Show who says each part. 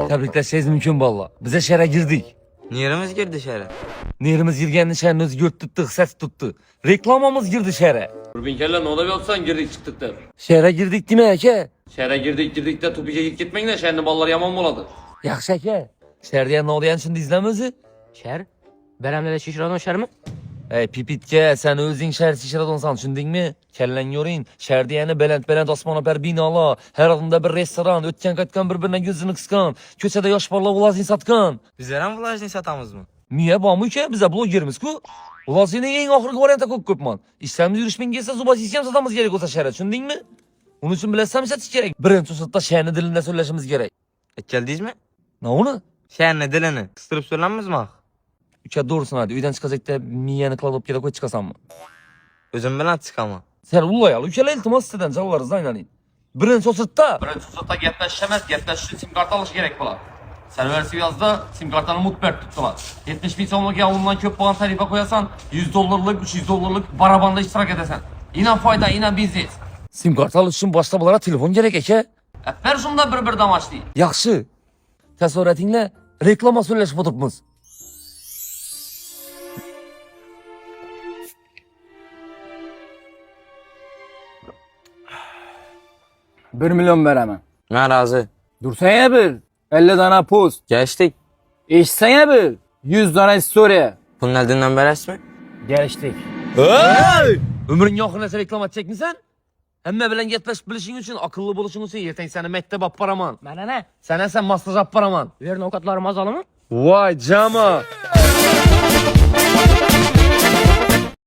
Speaker 1: Tebrikleşeceğiz mümkün valla. Bize şehre girdik.
Speaker 2: Neremiz girdi şehre?
Speaker 1: Nerimiz girgenin şehrini özgürt tuttuk, ses tuttu. Reklamamız girdi şehre.
Speaker 3: Bin kelle ne olabilir olsan girdik çıktık der.
Speaker 1: Şehre girdik değil mi Eke?
Speaker 3: Şehre girdik de tupike gitmeyin de şehrin balları yaman boladı.
Speaker 1: Yaxşı Eke. Şehirde ne oluyan şimdi izlemezi?
Speaker 4: Şer? Beremle de şişiradon şer mi?
Speaker 1: Ey pipitke sen özün şehir şişiradonsan düşündün mü? Kellen yorin. Şehirde yani belent osmana per binala. Her adımda bir restoran. Ötken katkan birbirine gözünü kıskan. Kösede yaş barla ulazin satkan.
Speaker 2: Bizler hem vlajni satamız mı?
Speaker 1: Niye bağımı ki? Bize blogerimiz ku. Ulazinin en ahırkı varianta kok köpman. İşlerimiz yürüşmen gelse zuba sistem satamız gerek olsa şehre düşündün mü? Onun için bilesem setiş gerek. Birinci sırtta şehrini dilinde söyleşimiz gerek.
Speaker 2: Geldiyiz mi?
Speaker 1: Ne onu?
Speaker 2: Şehrini dilini kıstırıp söylenmez mi?
Speaker 1: Üçe doğrusun hadi. Üyden çıkacak da miyeni kılalıp gele koy çıkasan mı?
Speaker 2: Özüm bilen çıkama.
Speaker 1: Sen ullayalı. Üçele iltimas isteden çalarız da inanayım. Birinci sırtta.
Speaker 3: Birinci sırtta gepleşemez, gepleş için sim kart alış gerek bular. Serversi yazda sim kartlarını mutbert tuttular. 70 bin sonluk yavulundan köp boğan tarife koyasan $100'lık, $300'lık barabanda iştirak edesen. İnan fayda, inan biziz.
Speaker 1: Sim kart alış için başta bunlara telefon gerek Eke.
Speaker 3: Ver şunda bir damaç değil.
Speaker 1: Yaxşı. Təsavvürətinlə reklama söyləşib oturubmuz.
Speaker 5: Bir milyon veremem.
Speaker 2: Ben razı.
Speaker 5: Dursana bir. 50 tane post.
Speaker 2: Geçtik.
Speaker 5: İçsene bir. 100 tane story.
Speaker 2: Bunun eldinden beres mi?
Speaker 5: Geçtik.
Speaker 1: Ömrün yoxu nəsə reklam çəkmisən? Həmmə bilən getməş bilişin üçün akıllı buluşun üçün yertən səni məktəb apparaman.
Speaker 4: Bana ne?
Speaker 1: Sənə sən masaj apparaman.
Speaker 4: Verin avukatlarım azalı mı?
Speaker 1: Vay cama.